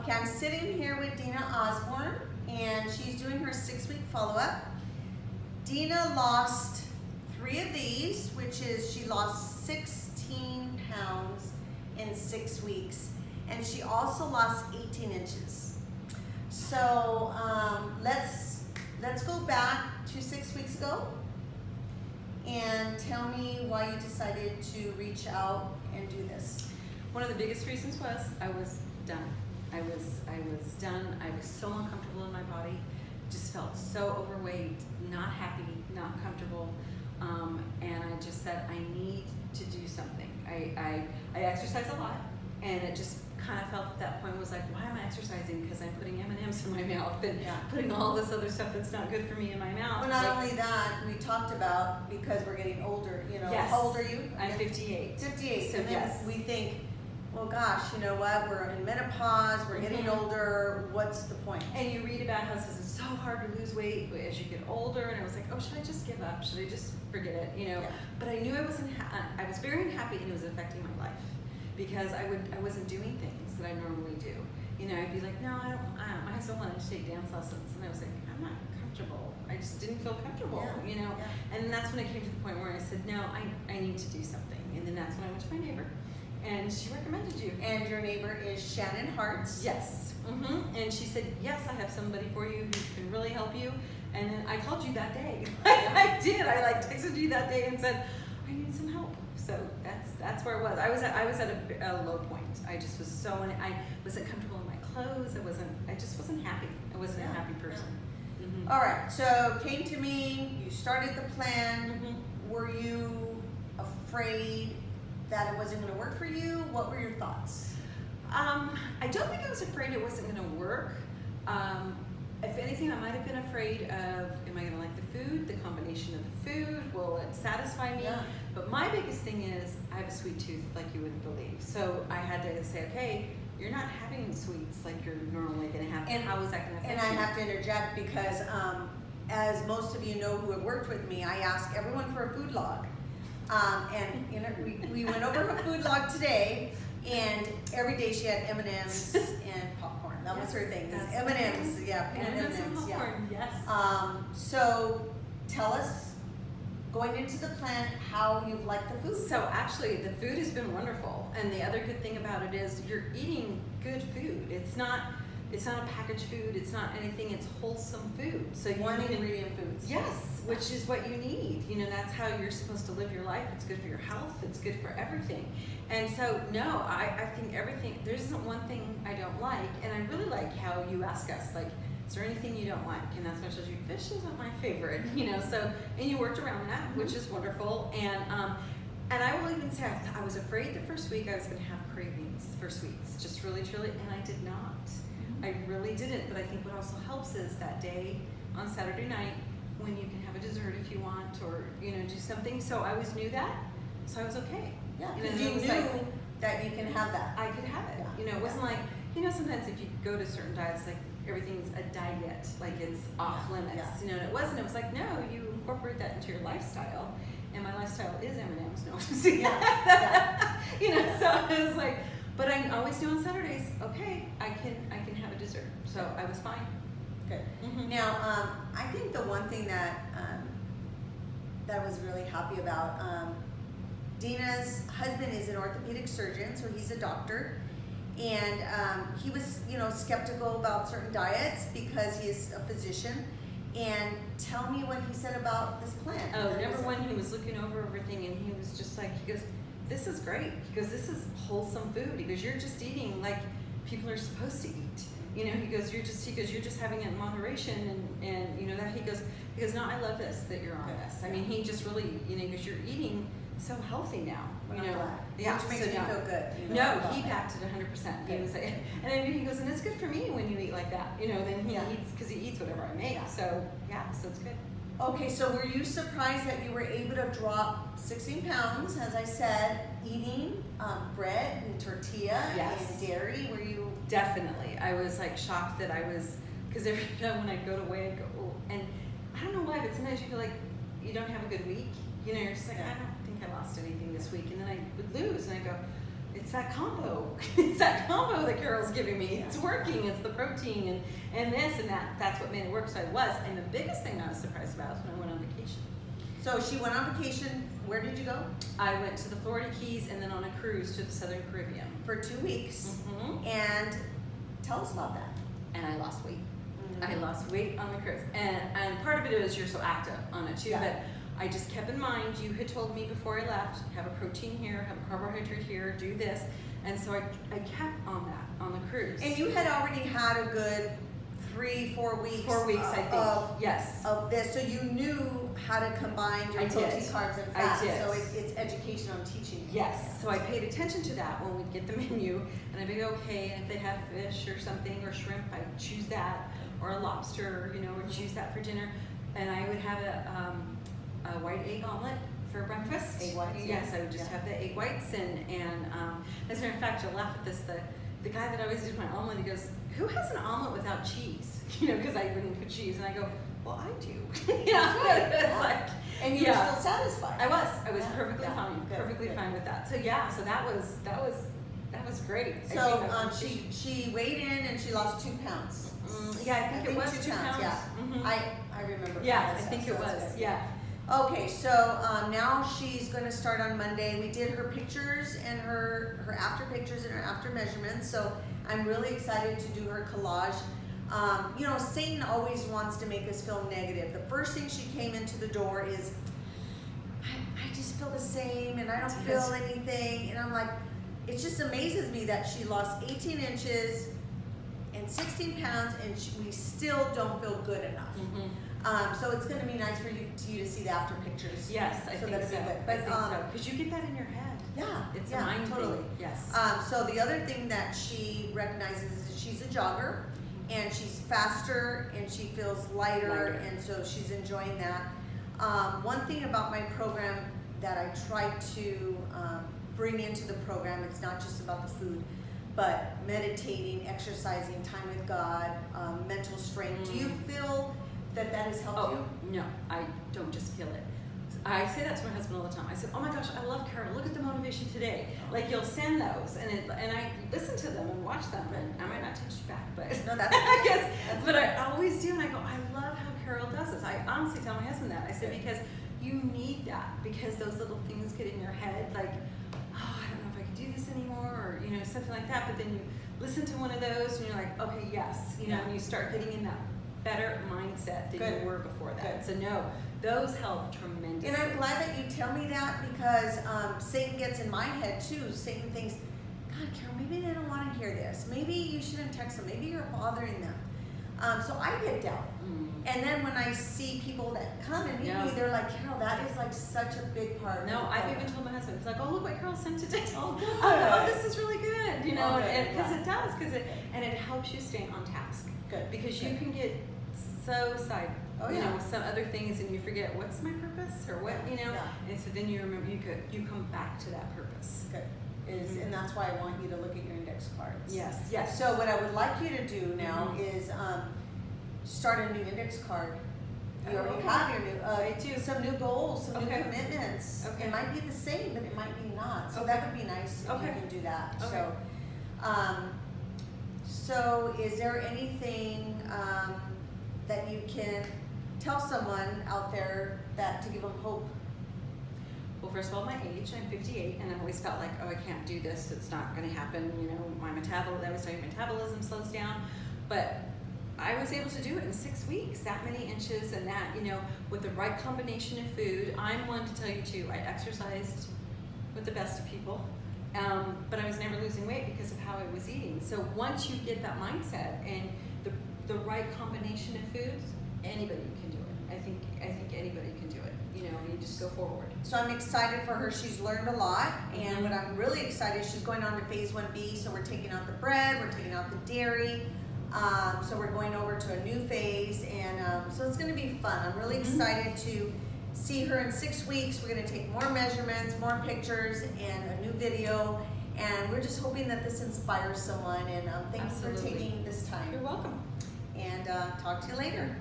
Okay, I'm sitting here with Dena Osborne, and she's doing her 6-week follow-up. Dena lost 3 of these, which is she lost 16 pounds in 6 weeks, and she also lost 18 inches. So let's go back to 6 weeks ago and tell me why you decided to reach out and do this. One of the biggest reasons was I was done. I was done. I was so uncomfortable in my body. Just felt so overweight, not happy, not comfortable, and I just said I need to do something. I exercise a lot, and it just kind of felt at that point was like, why am I exercising? Because I'm putting M&Ms in my mouth and putting all this other stuff that's not good for me in my mouth. Well, not only that, we talked about because we're getting older. You know, yes. How old are you? I'm 58. 58. So and then yes. we think, well, gosh, you know what? We're in menopause. We're getting older. What's the point? And you read about how it's so hard to lose weight as you get older, and I was like, oh, should I just give up? Should I just forget it? You know. Yeah. But I knew I was very unhappy, and it was affecting my life because I wasn't doing things that I normally do. You know, I'd be like, no, I don't. My husband wanted to take dance lessons, and I was like, I'm not comfortable. I just didn't feel comfortable. Yeah. You know. Yeah. And that's when I came to the point where I said, no, I need to do something. And then that's when I went to my neighbor. And she recommended you. And your neighbor is Shannon Hartz. Yes. And she said, yes, I have somebody for you who can really help you. And then I called you that day. I did. I texted you that day and said, I need some help. So that's where it was. I was at a low point. I just was I wasn't comfortable in my clothes. I just wasn't happy. I wasn't a happy person. All right. So came to me. You started the plan. Were you afraid that it wasn't going to work for you? What were your thoughts? I don't think I was afraid it wasn't going to work. If anything, I might have been afraid of, am I going to like the food, the combination of the food, will it satisfy me? Yeah. But my biggest thing is I have a sweet tooth like you wouldn't believe. So I had to say, okay, you're not having sweets like you're normally going to have. And how is that going to affect you? And I have to interject because as most of you know who have worked with me, I ask everyone for a food log. And you know, we went over her food log today, and every day she had M&Ms and popcorn. That was her thing. M&Ms, peanut M&Ms, yes. So tell us, going into the plan, how you've liked the food. So actually, the food has been wonderful, and the other good thing about it is you're eating good food. It's not a packaged food. It's not anything. It's wholesome food. So one ingredient foods. Yes, which is what you need. You know, that's how you're supposed to live your life. It's good for your health. It's good for everything. And so, no, I think everything. There isn't one thing I don't like, and I really like how you ask us, like, is there anything you don't like? And that's when I told you, fish isn't my favorite. You know, so and you worked around that, which is wonderful. And I will even say I was afraid the first week I was going to have cravings for sweets, just really, truly, and I did not. I really didn't, but I think what also helps is that day on Saturday night when you can have a dessert if you want, or you know, do something. So I always knew that, so I was okay. Yeah, because you knew that you can have that. I could have it. Yeah. You know, it wasn't like, you know, sometimes if you go to certain diets, like everything's a diet, like it's off limits. Yeah. You know, and it wasn't. It was like, no, you incorporate that into your lifestyle, and my lifestyle is M&Ms. No, you know, so it was like. But I always do on Saturdays. Okay, I can have a dessert, so I was fine. Good. Now, I think the one thing that I was really happy about, Dena's husband is an orthopedic surgeon, so he's a doctor, and he was, you know, skeptical about certain diets because he is a physician. And tell me what he said about this plan. Oh, number one, he was looking over everything, and he was just like, he goes, this is great, because this is wholesome food. He goes, you're just eating like people are supposed to eat. You know, he goes, you're just having it in moderation, and you know that he goes, no, I love this that you're on this. I mean, he just really, you know, because you're eating so healthy now. You know, yeah, which makes me feel good. You know, no, he backed it 100%. He was like, and then he goes, and it's good for me when you eat like that. You know, then he eats because he eats whatever I make. Yeah. So it's good. Okay, so were you surprised that you were able to drop 16 pounds, as I said, eating bread and tortilla and dairy? Were you? Definitely. I was like shocked that I was, because every time when I go to weigh, I go, oh, and I don't know why, but sometimes you feel like you don't have a good week. You know, you're just like, I don't think I lost anything this week. And then I would lose, and I go, it's that combo. It's that combo that Carol's giving me. It's working. It's the protein and this and that. That's what made it work. So I was. And the biggest thing I was surprised about was when I went on vacation. So she went on vacation. Where did you go? I went to the Florida Keys and then on a cruise to the Southern Caribbean. For 2 weeks. Mm-hmm. And tell us about that. And I lost weight. Mm-hmm. I lost weight on the cruise. And part of it is you're so active on it too. Yeah. But I just kept in mind, you had told me before I left, have a protein here, have a carbohydrate here, do this. And so I kept on that on the cruise. And you had already had a good 3-4 weeks. 4 weeks, I think. Yes. Of this, so you knew how to combine your protein, carbs, and fat. I did. So it's education on teaching you. Yes. So I paid attention to that when we'd get the menu, and I'd be okay. And if they have fish or something or shrimp, I'd choose that, or a lobster, or choose that for dinner. And I would have a white egg omelet for breakfast. Egg whites? Yes, I would just have the egg whites, and as a matter of fact, you'll laugh at this. The guy that always did my omelet, he goes, "Who has an omelet without cheese?" Because I wouldn't put cheese, and I go, "Well, I do." It's like, and you were still satisfied. I was perfectly fine, Good, perfectly good. fine with that. So so that was great. I So think she weighed in and she lost 2 pounds. I think it was 2 pounds. Yeah, Mm-hmm. I remember. Yeah, that I think stuff, it so that's was. good. Yeah. Okay, so now she's going to start on Monday. We did her pictures and her after pictures and her after measurements. So I'm really excited to do her collage. Satan always wants to make us feel negative. The first thing she came into the door is, I just feel the same and I don't feel anything. And I'm like, it just amazes me that she lost 18 inches and 16 pounds and we still don't feel good enough. Mm-hmm. So it's going to be nice for you to see the after pictures. Yes, I think that'd so. be good. I But, think so. Because you get that in your head. Yeah, It's a mind totally. thing. Yes. So the other thing that she recognizes is she's a jogger, and she's faster, and she feels lighter, and so she's enjoying that. One thing about my program that I try to bring into the program, it's not just about the food, but meditating, exercising, time with God, mental strength. Do you feel that has helped you? No, I don't just feel it. I say that to my husband all the time. I said, "Oh my gosh, I love Carol. Look at the motivation today." Like you'll send those, and I listen to them and watch them, and I might not text you back, but No, that's I guess. But I always do, and I go, "I love how Carol does this." I honestly tell my husband that. I said because you need that, because those little things get in your head, like, "Oh, I don't know if I can do this anymore," or something like that. But then you listen to one of those, and you're like, "Okay, yes," and you start getting in that better mindset than you were before that. So no, those help tremendously. And I'm glad that you tell me that, because Satan gets in my head too. Satan thinks, God, Carol, maybe they don't want to hear this. Maybe you shouldn't text them. Maybe you're bothering them. So I get doubt. And then when I see people that come and meet me, they're like, Carol, that is like such a big part. No, I've even told my husband, he's like, "Oh, look what Carol sent today." Oh, good. Oh, this is really good, Because it does, and it helps you stay on task. Good. Because you can get so with some other things, and you forget what's my purpose or what, and so then you remember you come back to that purpose. Good. And that's why I want you to look at your index cards. Yes. So what I would like you to do now is start a new index card. You already have your new, I do. some new goals, some new Okay. commitments. Okay. It might be the same, but it might be not. So that would be nice if you can do that. Okay. So is there anything that you can tell someone out there to give them hope? Well, first of all, my age, I'm 58, and I've always felt like, oh, I can't do this, it's not going to happen, my metabolism slows down, but I was able to do it in 6 weeks, that many inches, and that, with the right combination of food. I'm one to tell you too, I exercised with the best of people, but I was never losing weight because of how I was eating. So once you get that mindset and the right combination of foods, anybody can do it. I think anybody can do it. You just go forward. So I'm excited for her. She's learned a lot, and what I'm really excited, she's going on to phase 1B. So we're taking out the bread, we're taking out the dairy. So we're going over to a new phase, and so it's going to be fun. I'm really excited to see her in 6 weeks. We're going to take more measurements, more pictures, and a new video. And we're just hoping that this inspires someone. And thank you for taking this time. You're welcome. And talk to you later.